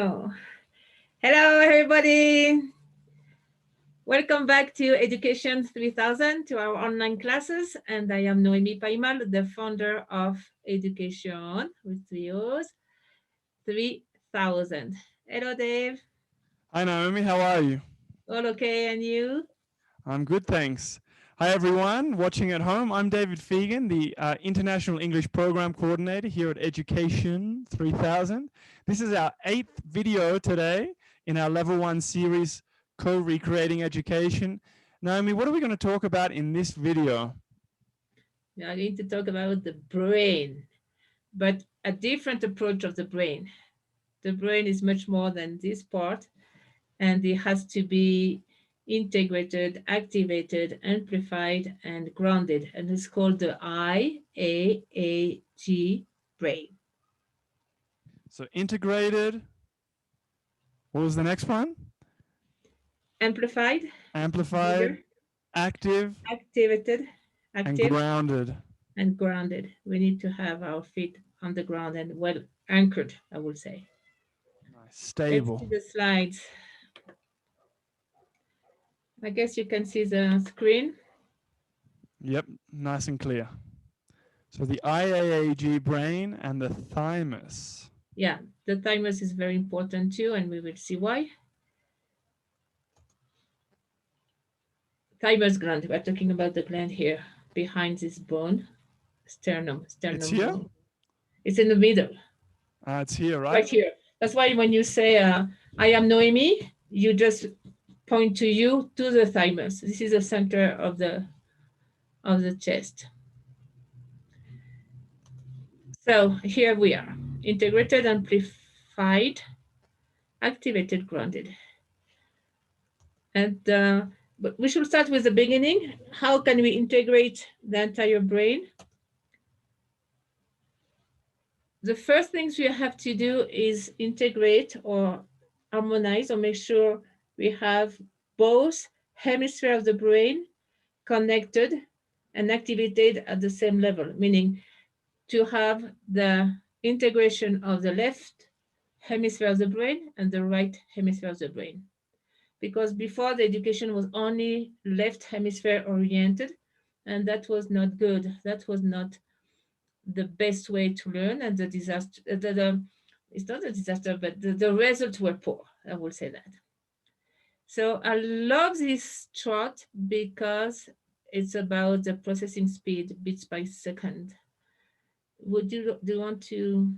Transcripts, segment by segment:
Oh, hello, everybody. Welcome back to Education 3000, to our online classes. And I am Noemi Paimal, the founder of Educatiooon with 3 O's, 3000. Hello, Dave. Hi Naomi, how are you? All okay, and you? I'm good, thanks. Hi everyone watching at home. I'm David Fegan, the International English Program Coordinator here at Education 3000. This is our 8th video today in our Level 1 series, Co-Recreating Education. Naomi, what are we going to talk about in this video? We are going to talk about the brain, but a different approach of the brain. The brain is much more than this part, and it has to be integrated, activated, amplified, and grounded. And it's called the IAAG brain. So integrated, what was the next one? Amplified, Amplified, bigger, active, activated, and active, grounded. and grounded. We need to have our feet on the ground and well anchored, I would say. Nice. Let's Stable. see the slides. I guess you can see the screen. Yep, nice and clear. So the IAAG brain and the thymus. Yeah, the thymus is very important too, and we will see why. Thymus gland, we're talking about the gland here behind this bone, It's sternum here? bone. It's in the middle, It's here, right? right here. That's why when you say, I am Noemi, you just point to you, to the thymus. This is the center of the chest. So here we are, integrated, amplified, activated, grounded. And but we should start with the beginning. How can we integrate the entire brain? The first things we have to do is integrate or harmonize or make sure we have both hemispheres of the brain connected and activated at the same level, meaning to have the integration of the left hemisphere of the brain and the right hemisphere of the brain. Because before, the education was only left hemisphere oriented, and that was not good. That was not the best way to learn, and the disaster, it's not a disaster, but the results were poor. I will say that. So I love this chart because it's about the processing speed bits by second. Would you do you want to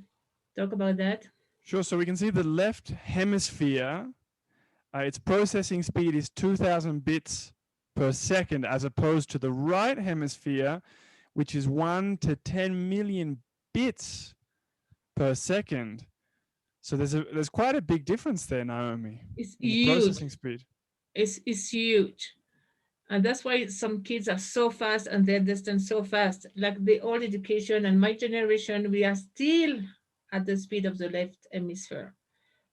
talk about that? Sure. So we can see the left hemisphere, its processing speed is 2000 bits per second, as opposed to the right hemisphere, which is 1 to 10 million bits per second. So there's quite a big difference there, Naomi, It's in the huge. processing speed. It's huge. And that's why some kids are so fast and they understand so fast. Like the old education and my generation, we are still at the speed of the left hemisphere.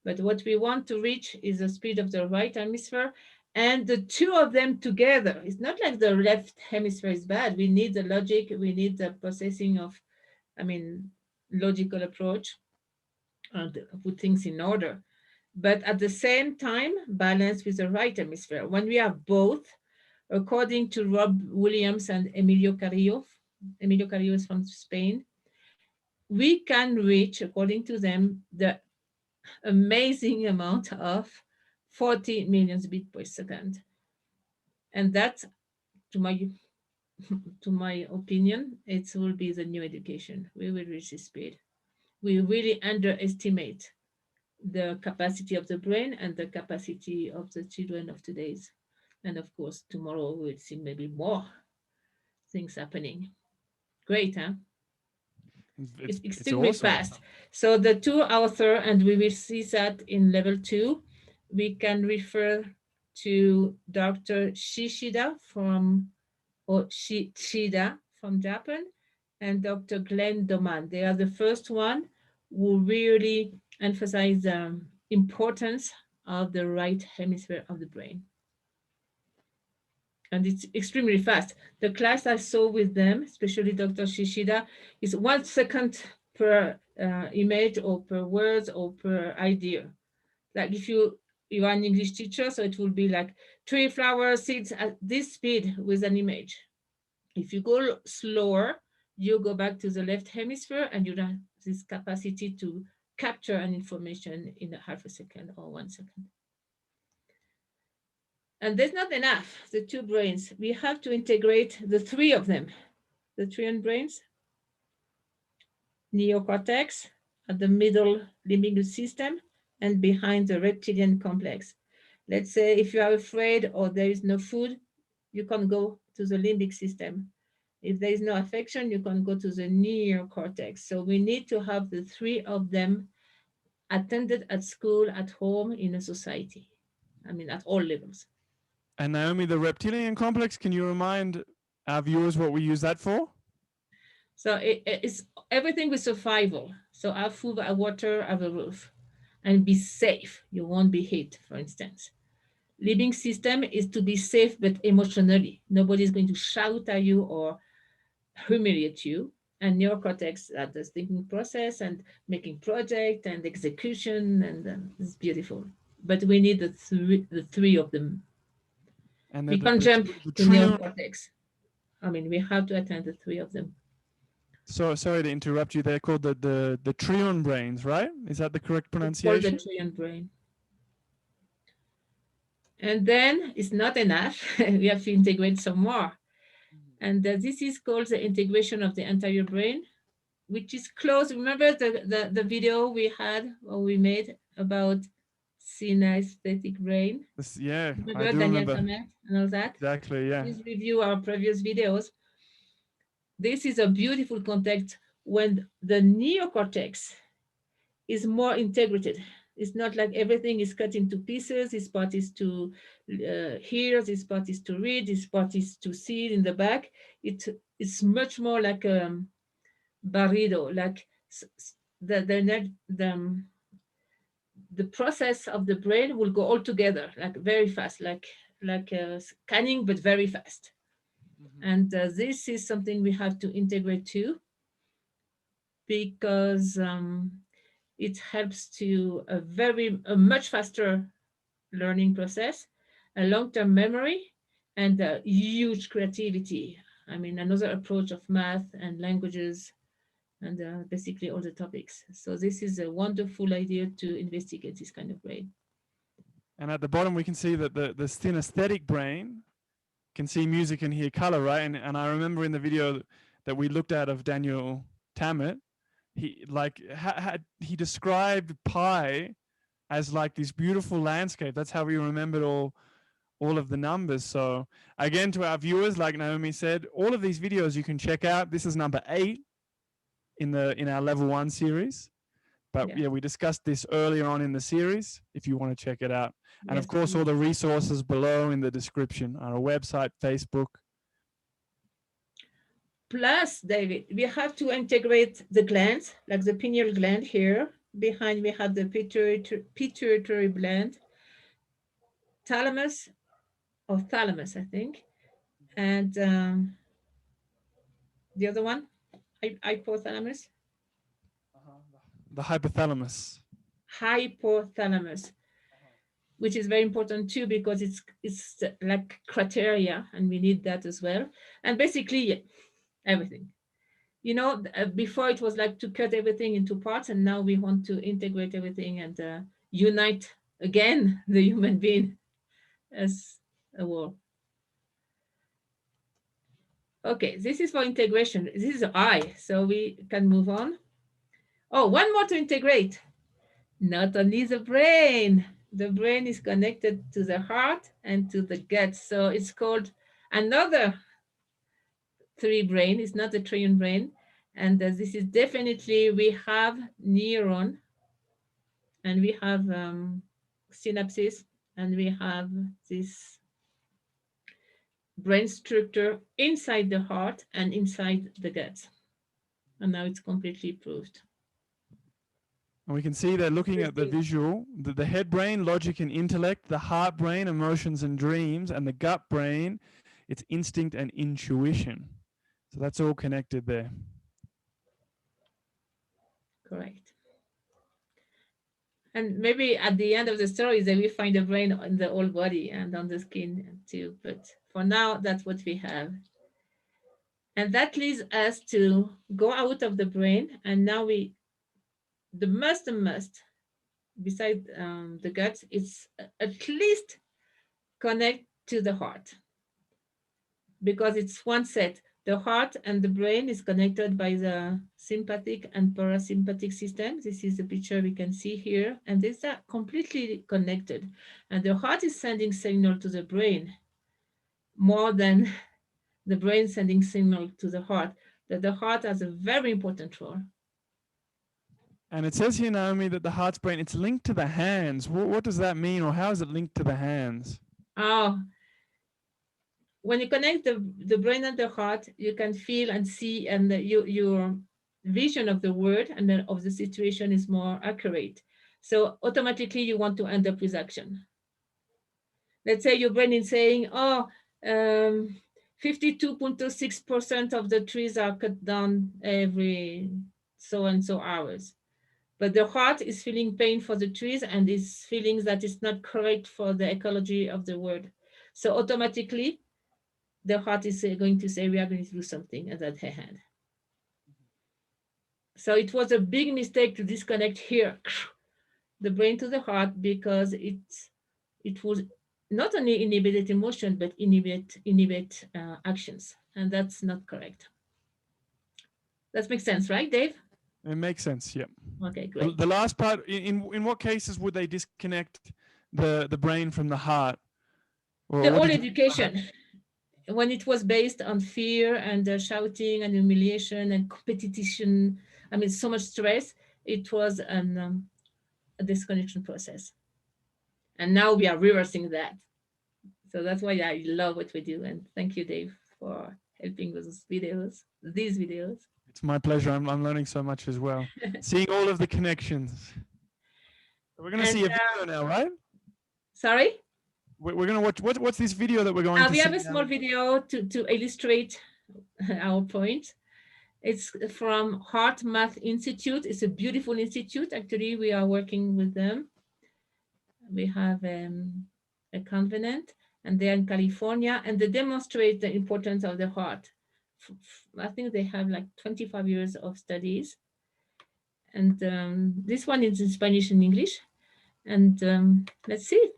But what we want to reach is the speed of the right hemisphere and the two of them together. It's not like the left hemisphere is bad. We need the logic, we need the processing of, I mean, logical approach and put things in order. But at the same time, balance with the right hemisphere. When we have both, according to Rob Williams and Emilio Carrillo is from Spain, we can reach, according to them, the amazing amount of 40 million bits per second. And that, to my to my opinion, it will be the new education. We will reach this speed. We really underestimate the capacity of the brain and the capacity of the children of today's. And of course, tomorrow we'll see maybe more things happening. Great, huh? It's It's extremely awesome. fast. So the two author, and we will see that in level 2, we can refer to Dr. Shishida from, or Shida from Japan, and Dr. Glenn Doman. They are the first one who really emphasize the importance of the right hemisphere of the brain. And it's extremely fast. The class I saw with them, especially Dr. Shishida, is 1 second per image or per words or per idea. Like if you are an English teacher, so it will be like tree, flower, seeds at this speed with an image. If you go slower, you go back to the left hemisphere and you have this capacity to capture an information in a half a second or 1 second. And that's not enough, the two brains. We have to integrate the three of them. The trion brains, neocortex at the middle limbic system and behind the reptilian complex. Let's say if you are afraid or there is no food, you can go to the limbic system. If there is no affection, you can go to the neocortex. So we need to have the three of them attended at school, at home, in a society. I mean, at all levels. And Naomi, the reptilian complex, can you remind our viewers what we use that for? So it's everything with survival. So have food, have water, have a roof, and be safe. You won't be hit, for instance. Living system is to be safe, but emotionally. Nobody's going to shout at you or humiliate you. And neocortex at the thinking process and making project and execution, and it's beautiful. But we need the three of them. And We can't jump the to trion. neocortex. I mean, we have to attend the three of them. So sorry to interrupt you. They're called the trion brains, right? Is that the correct It's called the pronunciation? trion brain. And then it's not enough. We have to integrate some more. And this is called the integration of the entire brain, which is close. Remember the video we had or we made about synesthetic brain? Yeah, I Remember do Daniel remember. Tammet and all that? Exactly, yeah. Please review our previous videos. This is a beautiful context when the neocortex is more integrated. It's not like everything is cut into pieces. This part is to hear, this part is to read, this part is to see in the back. It's much more like a barrido, like the process of the brain will go all together, like very fast, like scanning, but very fast. And this is something we have to integrate too, because it helps to a much faster learning process, a long-term memory, and a huge creativity. I mean, another approach of math and languages and basically all the topics. So this is a wonderful idea to investigate this kind of brain. And at the bottom, we can see that the synesthetic brain can see music and hear color, right? And I remember in the video that we looked at of Daniel Tammet, he like he described pi as like this beautiful landscape. That's how we remembered all of the numbers. So again, to our viewers, like Naomi said, all of these videos you can check out. This is number 8 in our level 1 series. But yeah, we discussed this earlier on in the series if you want to check it out. And of course, all the resources below in the description, our website, Facebook. Plus, David, we have to integrate the glands, like the pineal gland here. Behind we have the pituitary gland, thalamus, or thalamus, I think. And the other one, hypothalamus. The hypothalamus. Hypothalamus, which is very important too because it's like criteria, and we need that as well. And basically, everything. You know, before it was like to cut everything into parts, and now we want to integrate everything and unite again the human being as a whole. Okay, this is for integration. This is I, so we can move on. Oh, one more to integrate. Not only the brain is connected to the heart and to the gut. So it's called another three brain. It's not a trillion brain. And this is definitely, we have neuron and we have synapses and we have this brain structure inside the heart and inside the gut. And now it's completely proved. And we can see they're looking at the visual, the head brain, logic and intellect, the heart brain, emotions and dreams, and the gut brain, it's instinct and intuition. So that's all connected there. Correct. And maybe at the end of the story, they will find the brain in the whole body and on the skin too. But for now, that's what we have. And that leads us to go out of the brain. And now the must, beside the gut, is at least connect to the heart because it's one set. The heart and the brain is connected by the sympathetic and parasympathetic system. This is the picture we can see here. And these are completely connected. And the heart is sending signal to the brain more than the brain sending signal to the heart. That the heart has a very important role. And it says here, Naomi, that the heart's brain, it's linked to the hands. What does that mean, or how is it linked to the hands? Oh, when you connect the brain and the heart, you can feel and see, and your vision of the word and of the situation is more accurate. So automatically you want to end up with action. Let's say your brain is saying, oh, 52.26% of the trees are cut down every so and so hours. But the heart is feeling pain for the trees and is feeling that it's not correct for the ecology of the world. So automatically the heart is going to say, we are going to do something at that hand. So it was a big mistake to disconnect here the brain to the heart because it would not only inhibit emotion but inhibit actions, and that's not correct. That makes sense, right, Dave? It makes sense. Yeah. Okay, great. The last part. In what cases would they disconnect the brain from the heart? The whole education, when it was based on fear and shouting and humiliation and competition, I mean, so much stress, it was a disconnection process. And now we are reversing that. So that's why I love what we do. And thank you, Dave, for helping with these videos. It's my pleasure. I'm learning so much as well. Seeing all of the connections. So we're going to see a video now, right? Sorry? We're going to watch. What's this video that we're going to see? We have a small video to illustrate our point. It's from Heart Math Institute. It's a beautiful institute. Actually, we are working with them. We have a covenant, and they're in California, and they demonstrate the importance of the heart. I think they have like 25 years of studies. And this one is in Spanish and English. And let's see.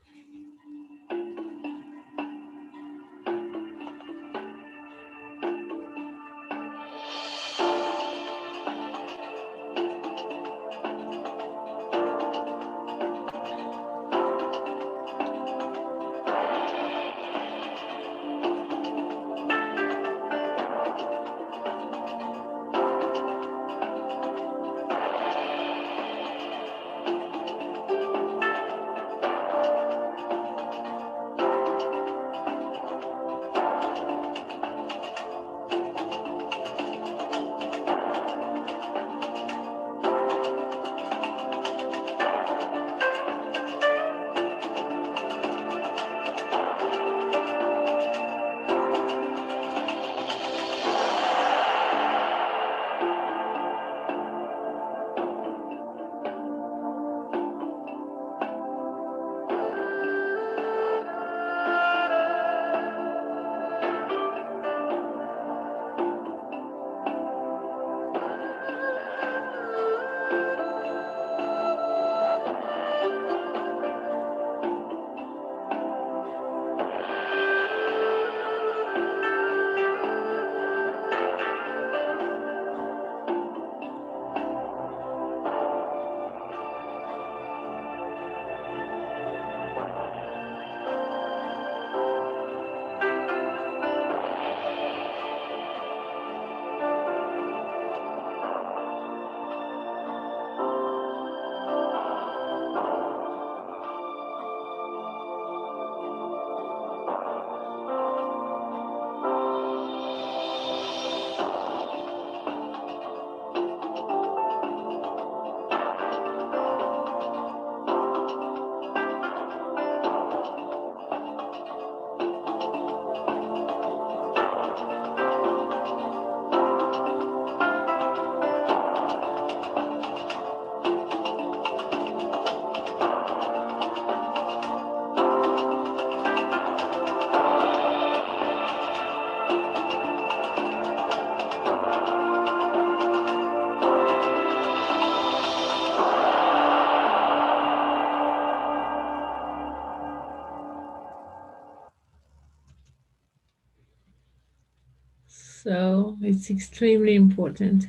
So it's extremely important.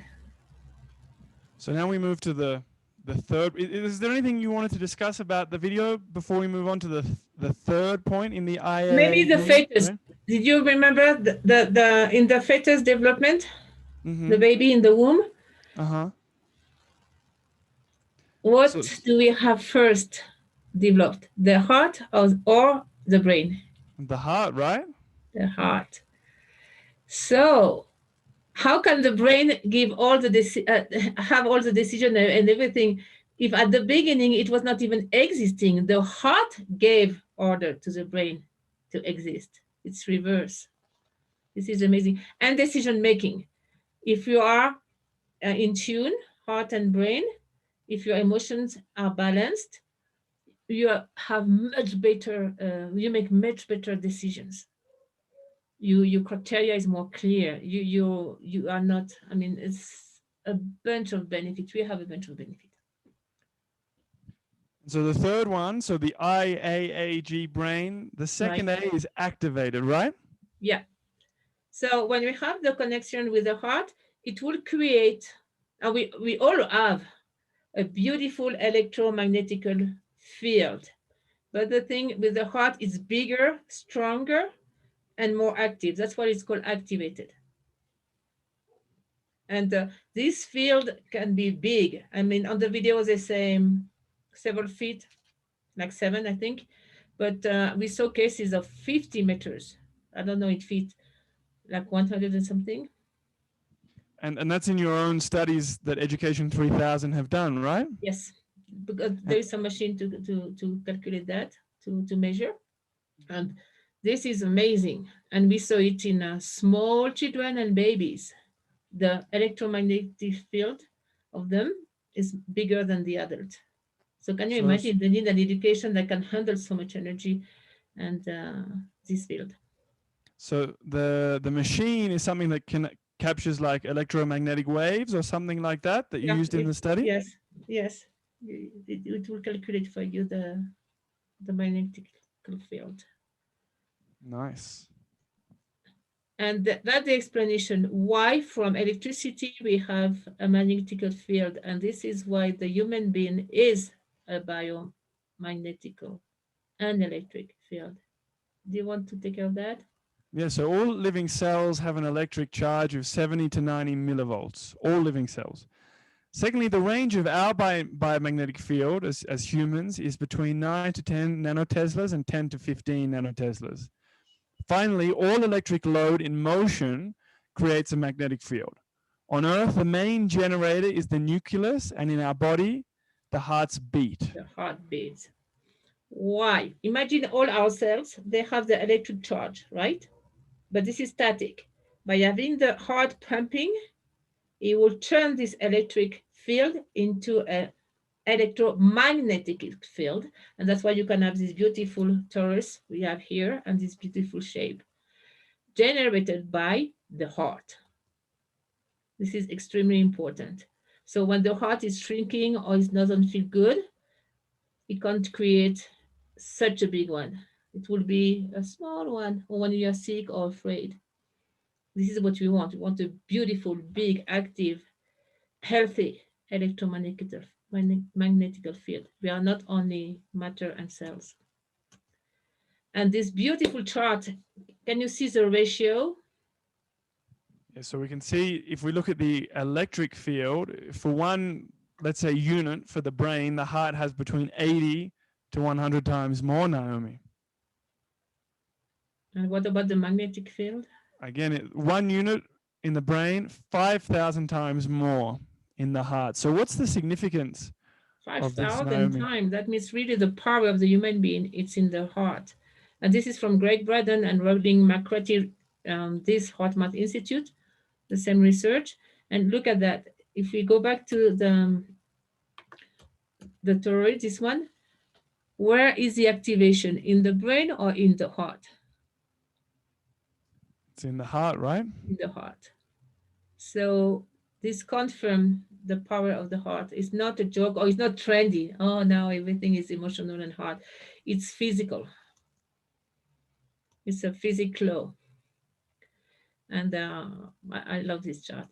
So now we move to the third. Is there anything you wanted to discuss about the video before we move on to the third point in the Maybe the IAAG? fetus. Did you remember the in the fetus development, the Mm-hmm. baby in the womb? Uh-huh. So What do we have first developed? The heart or the brain? the heart, right? The heart. So how can the brain give all the have all the decision and everything if at the beginning it was not even existing? The heart gave order to the brain to exist. It's reverse. This is amazing. And decision making. If you are in tune, heart and brain, if your emotions are balanced, you have much better. You make much better decisions. Your criteria is more clear. You are not. I mean, it's a bunch of benefits. We have a bunch of benefits. So the third one, so the IAAG brain, the second Right. A is activated, right? Yeah. So when we have the connection with the heart, it will create, and we all have a beautiful electromagnetical field. But the thing with the heart is bigger, stronger, and more active. That's why it's called activated. And this field can be big. I mean, on the video they say several feet, like 7, I think. But we saw cases of 50 meters. I don't know, it feet like 100 and something. And that's in your own studies that Education 3000 have done, right? Yes, because there is some machine to calculate that, to measure. And this is amazing. And we saw it in small children and babies. The electromagnetic field of them is bigger than the adult. So can you So imagine they need an education that can handle so much energy and this field? so the machine is something that can captures like electromagnetic waves or something like that you Yeah, used in the study? yes, yes. It will calculate for you the magnetic field. Nice. And that's the explanation why from electricity we have a magnetic field. And this is why the human being is a biomagnetical and electric field. Do you want to take care of that? Yeah, so all living cells have an electric charge of 70 to 90 millivolts, all living cells. Secondly, the range of our biomagnetic field as humans is between 9 to 10 nanoteslas and 10 to 15 nanoteslas. Finally, all electric load in motion creates a magnetic field. On Earth, the main generator is the nucleus, and in our body, the heart's beat. The heartbeat. Why? Imagine all our cells, they have the electric charge, right? But this is static. By having the heart pumping, it will turn this electric field into an electromagnetic field. And that's why you can have this beautiful torus we have here and this beautiful shape generated by the heart. This is extremely important. So when the heart is shrinking or it doesn't feel good, it can't create such a big one. It will be a small one or when you are sick or afraid. This is what we want. We want a beautiful, big, active, healthy electromagnetic field. We are not only matter and cells. And this beautiful chart, can you see the ratio? Yeah, so we can see if we look at the electric field, for one, let's say, unit for the brain, the heart has between 80 to 100 times more, Naomi. And what about the magnetic field? Again, 1 unit in the brain, 5,000 times more in the heart. So what's the significance of this, 5,000 Naomi? times. That means really the power of the human being, it's in the heart. And this is from Greg Braden and Robin McCarthy, this HeartMath Institute, the same research. And look at that. If we go back to the thyroid, this one, where is the activation? In the brain or in the heart? It's in the heart, right? In the heart. So this confirms the power of the heart. It's not a joke or it's not trendy. Oh, now everything is emotional and heart. It's physical. It's a physical law. And I love this chart.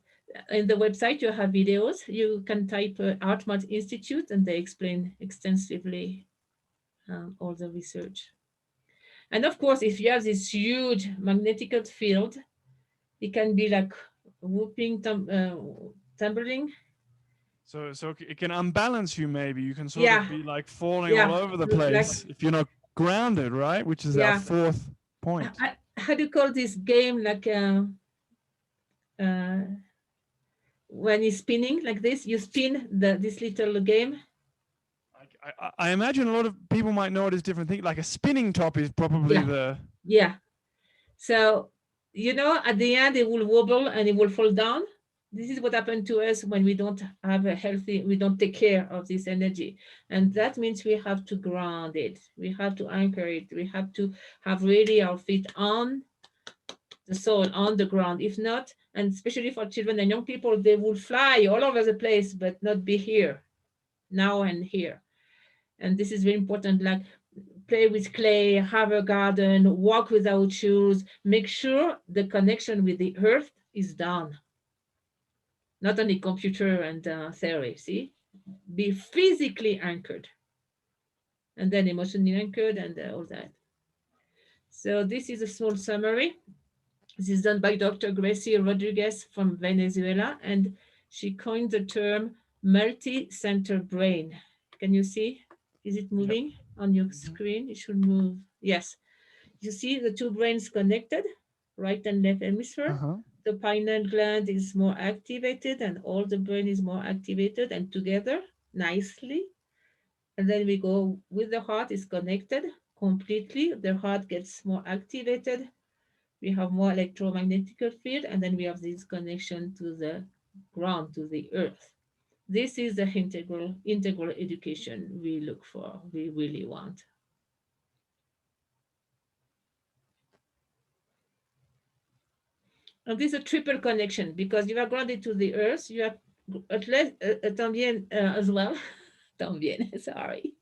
In the website, you have videos. You can type HeartMath Institute, and they explain extensively all the research. And of course, if you have this huge magnetic field, it can be like whooping, tumbling. So it can unbalance you. Maybe you can sort of Yeah, be like falling all yeah, over the like place if you're not grounded, right? Which is our yeah. fourth point. How do you call this game? Like uh, when you're spinning like this, you spin this little game. I imagine a lot of people might know it as different things. Like a spinning top is probably Yeah, the. yeah. So, at the end, it will wobble and it will fall down. This is what happened to us when we don't have we don't take care of this energy. And that means we have to ground it. We have to anchor it. We have to have really our feet on the soil, on the ground. If not, and especially for children and young people, they will fly all over the place, but not be here, now and here. And this is very important. Like play with clay, have a garden, walk without shoes, make sure the connection with the earth is done, not only computer and theory. See, be physically anchored and then emotionally anchored and all that. So this is a small summary. This is done by Dr. Gracie Rodriguez from Venezuela, and she coined the term multi-center brain. Can you see? Is it Yep. moving on your Mhm. screen? It should move. Yes. You see the two brains connected, right and left hemisphere. Uh-huh. The pineal gland is more activated and all the brain is more activated and together nicely. And then we go with the heart is connected completely. The heart gets more activated. We have more electromagnetic field and then we have this connection to the ground, to the earth. This is the integral education we look for, we really want. And this is a triple connection because you are grounded to the earth, you are at least también as well, también, sorry,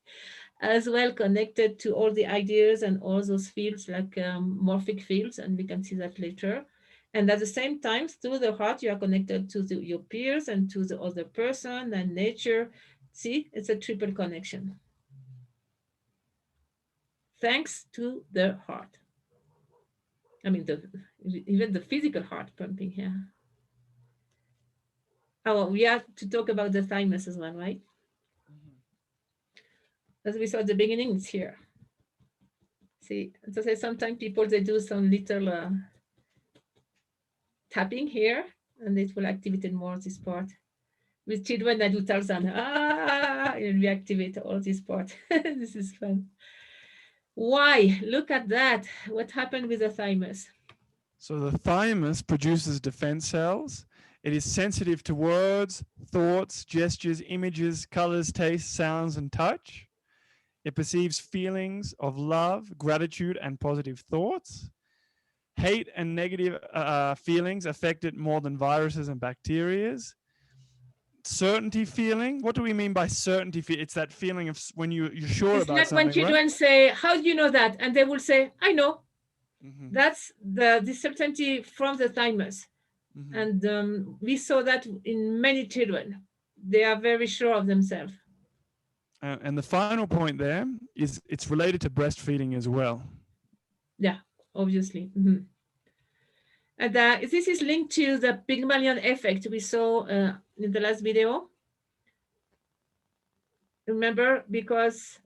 as well connected to all the ideas and all those fields like morphic fields, and we can see that later. And at the same time, through the heart, you are connected to your peers and to the other person and nature. See, it's a triple connection. Thanks to the heart. I mean, even the physical heart pumping here. Oh, we have to talk about the thymus as well, right? As we saw at the beginning, it's here. See, so say sometimes people they do some little tapping here, and it will activate more this part. With children, I do Tarzan, and we activate all this part. This is fun. Why? Look at that. What happened with the thymus? So the thymus produces defense cells. It is sensitive to words, thoughts, gestures, images, colors, tastes, sounds, and touch. It perceives feelings of love, gratitude, and positive thoughts. Hate and negative feelings affect it more than viruses and bacteria. Certainty feeling. What do we mean by certainty? It's that feeling of when you're sure It's about like when something, right? children say, "How do you know that?" And they will say, "I know." Mm-hmm. That's the certainty from the thymus. Mm-hmm. And we saw that in many children. They are very sure of themselves. And the final point there is it's related to breastfeeding as well. Yeah, obviously. Mhm. And this is linked to the Pygmalion effect we saw in the last video. Remember, because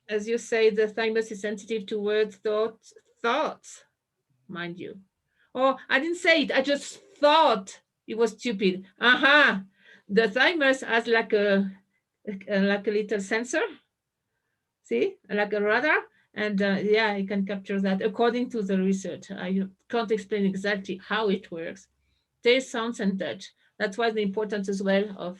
as you say, the thymus is sensitive to words, thoughts, mind you. Oh, I didn't say it. I just thought it was stupid. Aha! The thymus has like a little sensor. See, like a radar, and yeah, I can capture that according to the research. I can't explain exactly how it works. Taste, sounds, and touch. That's why the importance as well of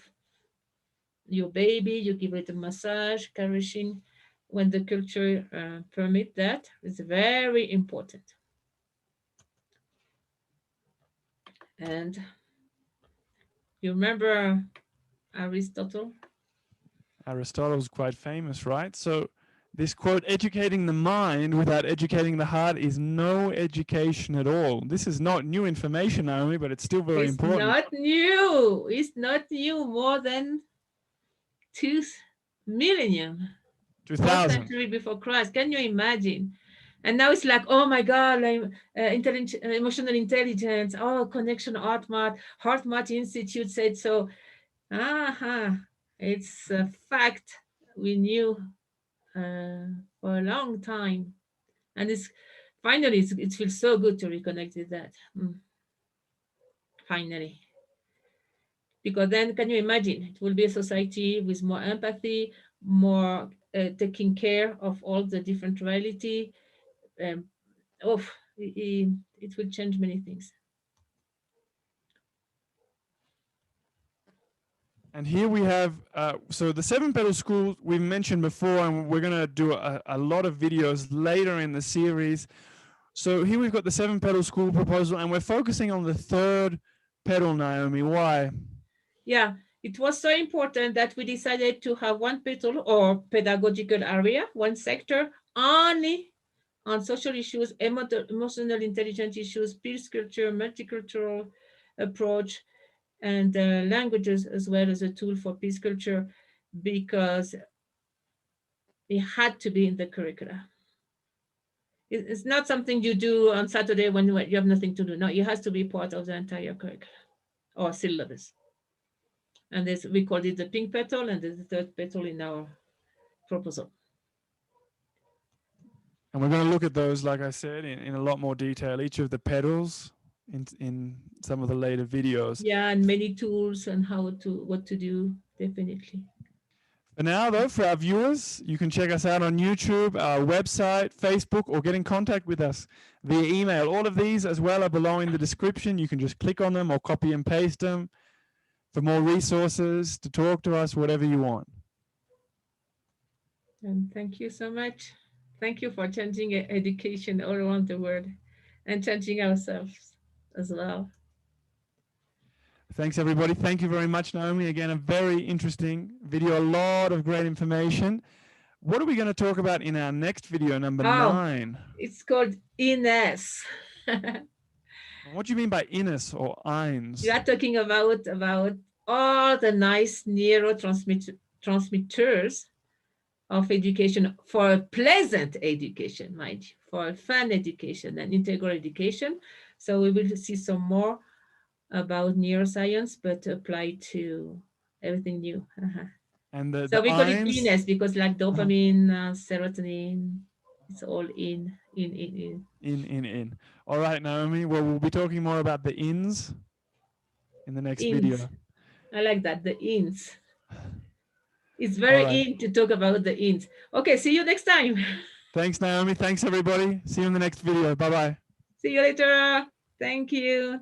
your baby. You give it a massage, caressing, when the culture permit that. It's very important. And you remember Aristotle? Aristotle's quite famous, right? So This quote, educating the mind without educating the heart is no education at all. This is not new information, Naomi, but it's still very It's important. not new. It's not new. More than 2 millennium, 2000. century before Christ. Can you imagine? And now it's like, oh my God, like emotional intelligence, oh, connection, Heart Math Institute said so. Aha, it's a fact we knew for a long time. And it's finally, it feels so good to reconnect with that. Finally. Because then, can you imagine? It will be a society with more empathy, more taking care of all the different reality. Um, oh, it will change many things. And here we have, so the 7 petal school we mentioned before, and we're going to do a lot of videos later in the series. So here we've got the 7 petal school proposal, and we're focusing on the 3rd petal, Naomi. Why? Yeah, it was so important that we decided to have one petal or pedagogical area, one sector only on social issues, emotional intelligence issues, peace culture, multicultural approach, and languages as well as a tool for peace culture, because it had to be in the curricula. It's not something you do on Saturday when you have nothing to do. No, it has to be part of the entire curriculum or syllabus. And this, we called it the pink petal, and the 3rd petal in our proposal. And we're going to look at those, like I said, in a lot more detail, each of the petals in some of the later videos. Yeah, and many tools and what to do, definitely. For now, though, for our viewers, you can check us out on YouTube, our website, Facebook, or get in contact with us via email. All of these as well are below in the description. You can just click on them or copy and paste them for more resources, to talk to us, whatever you want. And thank you so much. Thank you for changing education all around the world and changing ourselves as well. Thanks, everybody. Thank you very much, Naomi. Again, a very interesting video, a lot of great information. What are we going to talk about in our next video, number 9? It's called Ines. What do you mean by Ines or Eins? You are talking about all the nice neurotransmitters of education for a pleasant education, mind you, for a fun education and integral education. So we will see some more about neuroscience, but applied to everything new. And so we call it Eins? Ines because like dopamine, serotonin, it's all in. In. All right, Naomi. Well, we'll be talking more about the ins in the next video. I like that, the ins. It's very in to talk about the ins. Okay, see you next time. Thanks, Naomi. Thanks, everybody. See you in the next video. Bye-bye. See you later. Thank you.